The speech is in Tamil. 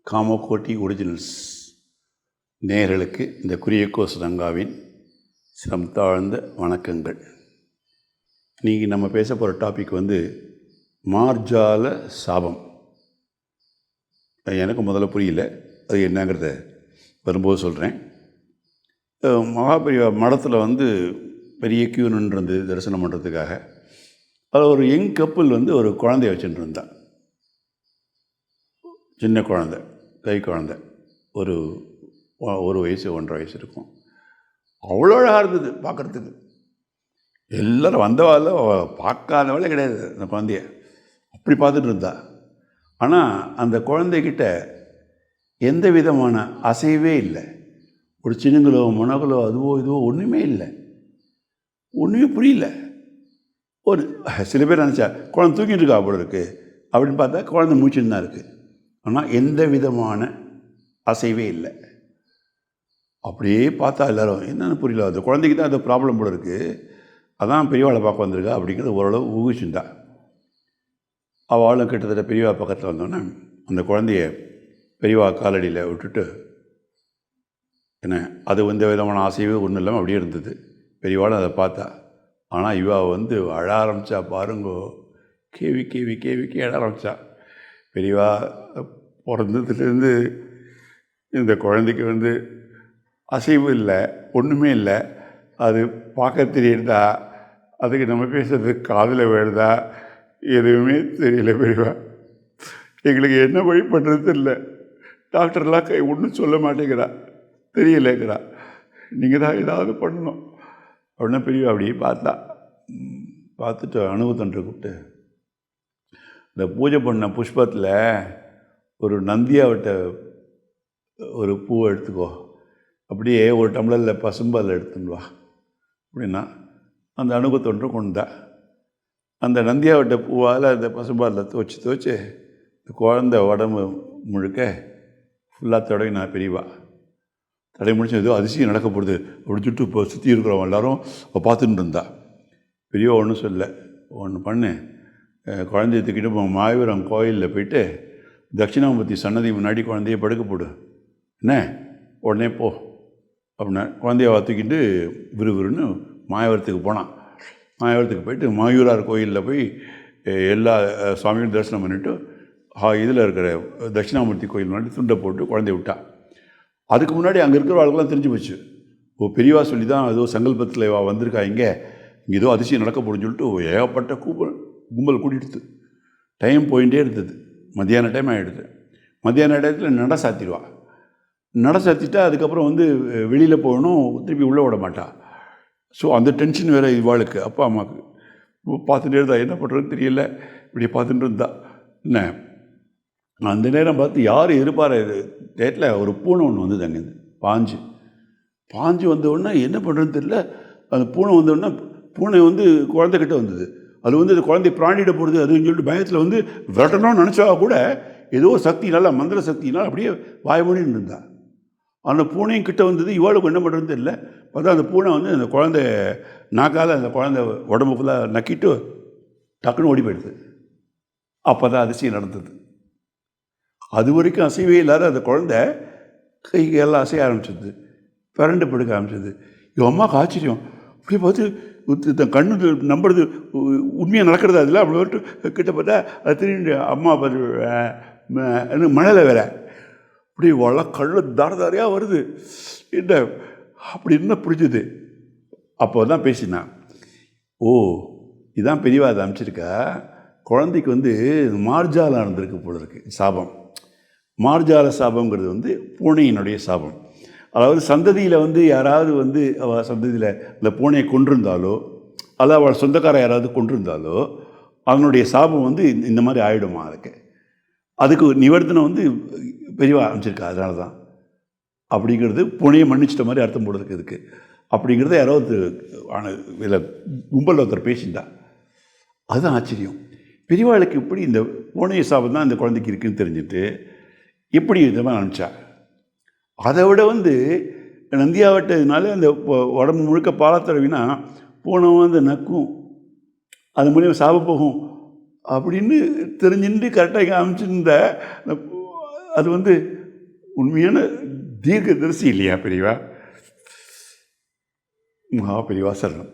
காமகோட்டி ஒரிஜினல்ஸ் நேயர்களுக்கு இந்த குரியகோஸ் ரங்காவின் சிரம் தாழ்ந்த வணக்கங்கள். இன்றைக்கி நம்ம பேச போகிற டாபிக் மார்ஜால சாபம். எனக்கு முதல்ல புரியல, அது என்னங்கிறத வரும்போது சொல்கிறேன். மகாபெரிவா மடத்தில் பெரிய கியூ நின்றுருந்து தரிசனம் பண்ணுறதுக்காக. அதில் ஒரு யங் கப்புள் ஒரு குழந்தைய வச்சுட்டு இருந்தான். சின்ன குழந்தை, கை குழந்தை, ஒரு வயசு 1.5 வயசு இருக்கும். அவ்வளோ அழகாக இருந்தது பார்க்குறதுக்கு. எல்லோரும் வந்தவாள் பார்க்காதவளே கிடையாது அந்த குழந்தைய. அப்படி பார்த்துட்டு இருந்தா. ஆனால் அந்த குழந்தைகிட்ட எந்த விதமான அசைவே இல்லை. ஒரு சின்னங்களோ மொனகளோ அதுவோ இதுவோ ஒன்றுமே இல்லை. ஒன்றுமே புரியல. சில பேர் நினச்சா குழந்தை தூங்கிட்டு இருக்கா போல இருக்குது அப்படின்னு பார்த்தா குழந்தை மூச்சுன்னு தான் இருக்குது. ஆனால் எந்த விதமான அசைவே இல்லை. அப்படியே பார்த்தா எல்லோரும் என்னென்னு புரியல, அந்த குழந்தைக்கு தான் அந்த ப்ராப்ளம் போல இருக்குது, அதான் பெரியவாளை பார்க்க வந்திருக்கா அப்படிங்கிறது ஓரளவு ஊகிச்சுண்டா. அவளும் கிட்டத்தட்ட பெரியவா பக்கத்தில் வந்தோன்னே அந்த குழந்தைய பெரியவா காலடியில் விட்டுட்டு, என்ன அது எந்த விதமான அசைவே ஒன்றும் இல்லாமல் அப்படியே இருந்தது. பெரியவாளும் அதை பார்த்தா. ஆனால் இவா அழ ஆரம்பித்தா பாருங்கோ. கேவி கேவி கேவிக்கு அழ ஆரம்பித்தா. பெரியவா பிறந்ததுலேருந்து இந்த குழந்தைக்கு அசைவு இல்லை, ஒன்றுமே இல்லை. அது பார்க்க தெரியுதா, அதுக்கு நம்ம பேசுறது காதில் விழுதா, எதுவுமே தெரியல. பெரியவா எங்களுக்கு என்ன வழி பண்ணுறது இல்லை. டாக்டர்லாம் ஒன்றும் சொல்ல மாட்டேங்கிறா, தெரியலைங்கிறா. நீங்கள் தான் ஏதாவது பண்ணணும் அப்படின்னா பெரியவா அப்படியே பார்த்தா. பார்த்துட்டு அனுபவத்தன்று கூப்பிட்டு, இந்த பூஜை பண்ண புஷ்பத்தில் ஒரு நந்தியாவட்ட ஒரு பூவை எடுத்துக்கோ, அப்படியே ஒரு டம்ளரில் பசும்பால் எடுத்துன்னு வா அப்படின்னா அந்த அணுகுத்தொன்று கொண்டா. அந்த நந்தியாவட்ட பூவால் அந்த பசும்பாலில் துவச்சி இந்த குழந்தை உடம்பு முழுக்க ஃபுல்லாக தடவை நான் பெரியவா தடை முடிச்சு ஏதோ அதிசயம் நடக்க போடுது அப்படின்னு சொல்லிட்டு இப்போ சுற்றி இருக்கிறவங்க எல்லோரும் பார்த்துட்டு இருந்தா. பெரியவா ஒன்றும் சொல்ல, ஒன்று பண்ணு, குழந்தைய தூக்கிட்டு மாயூரம் கோயிலில் போயிட்டு தட்சிணாமூர்த்தி சன்னதி முன்னாடி குழந்தைய படுக்க போடு, என்ன உடனே போ அப்படின்னா. குழந்தைய தூக்கிட்டு விறுவிறுன்னு மாயவரத்துக்கு போனான். மாயவரத்துக்கு போயிட்டு மாயூரார் கோயிலில் போய் எல்லா சுவாமியும் தரிசனம் பண்ணிவிட்டு இதில் இருக்கிற தட்சிணாமூர்த்தி கோயில் முன்னாடி துண்டை போட்டு குழந்தைய விட்டா. அதுக்கு முன்னாடி அங்கே இருக்கிற ஆளுக்கெல்லாம் தெரிஞ்சு போச்சு. பெரியவா சொல்லி தான் ஏதோ சங்கல்பத்தில் வந்திருக்கா, இங்கே ஏதோ அதிசயம் நடக்க போடுன்னு சொல்லிட்டு ஏகப்பட்ட கும்பல் கூட்டிடுது. டைம் போயிட்டே இருந்தது. மத்தியான டைம் ஆகிடுது. மத்தியான டயத்தில் நட சாத்திடுவா. நட சாத்திட்டா அதுக்கப்புறம் வெளியில் போகணும், திருப்பி உள்ளே விட மாட்டா. ஸோ அந்த டென்ஷன் வேறு இவாளுக்கு, அப்பா அம்மாவுக்கு. பார்த்துட்டே இருந்தா, என்ன பண்ணுறதுன்னு தெரியல, இப்படி பார்த்துட்டு இருந்தா. என்ன அந்த நேரம் பார்த்து யார் இருப்பார் டேட்டில் ஒரு பூனை ஒன்று வந்தது. அங்கேருந்து பாஞ்சு வந்தவுடனே என்ன பண்ணுறதுன்னு தெரியல. அந்த பூனை வந்தவுடனே பூனை குழந்தைகிட்ட வந்தது. அது அந்த குழந்தை பிராணியிட போகிறது அதுன்னு சொல்லிட்டு பயத்தில் விரட்டணும்னு நினச்சா கூட ஏதோ சக்தினால, மந்திர சக்தினால் அப்படியே வாய்மொழின்னு இருந்தா. அந்த பூனையும் கிட்ட வந்தது. இவாளுக்கு என்ன பண்ணுறதுன்னு தெரியல. பார்த்தா அந்த பூனை அந்த குழந்தை நாக்கால் அந்த குழந்தை உடம்பு ஃபுல்லாக நக்கிட்டு டக்குன்னு ஓடி போயிடுது. அப்போ தான் அதிசயம் நடந்தது. அது வரைக்கும் அசைவே இல்லாத அந்த குழந்தை கைக்கு எல்லாம் அசைய ஆரம்பிச்சிது, பிறண்டு படுக்க ஆரம்பிச்சிது. இவன் அம்மாவுக்கு ஆச்சரியம். அப்படி பார்த்து கண்ணு நம்புறது உண்மையாக நடக்கிறது. அதில் அப்படி வந்துட்டு கிட்ட பார்த்தா அது திரும்பி அம்மா பார்த்து மழையில் வேற அப்படி கண்ணு தாரதாரியாக வருது. என்ன அப்படி என்ன பிடிச்சது. அப்போ தான் பேசினான். ஓ, இதான் பெரியவா அதை அமைச்சிருக்கா. குழந்தைக்கு மார்ஜாலம் இருந்திருக்கு போல இருக்கு, சாபம். மார்ஜால சாபங்கிறது பூனையினுடைய சாபம். அதாவது சந்ததியில் யாராவது அவள் சந்ததியில் இந்த பூனையை கொண்டிருந்தாலோ அல்ல அவள் சொந்தக்கார யாராவது கொண்டிருந்தாலோ அவனுடைய சாபம் இந்த மாதிரி ஆகிடுமா. அதுக்கு நிவர்த்தனம் பெரியவா அமைச்சிருக்கா. அதனால தான் அப்படிங்கிறது பூனையை மன்னிச்சிட்ட மாதிரி அர்த்தம் போடுறதுக்கு இதுக்கு அப்படிங்கிறத யாராவது இதில் கும்பலில் ஒருத்தர் பேசியிருந்தா. அதுதான் ஆச்சரியம். பெரியவாளுக்கு இப்படி இந்த பூனை சாபம் தான் இந்த குழந்தைக்கு இருக்குதுன்னு தெரிஞ்சுட்டு இப்படி விதமாக நினச்சா. அதை விட நந்தியாவட்டதுனால அந்த உடம்பு முழுக்க பாலத்தடவினா பூனை நக்கும், அது மூலியம் சாப போகும் அப்படின்னு தெரிஞ்சுட்டு கரெக்டாக அமைச்சிருந்த அது உண்மையான தீர்க்கதரிசி இல்லையா பெரியவா? மகா பெரியவா சரணம்.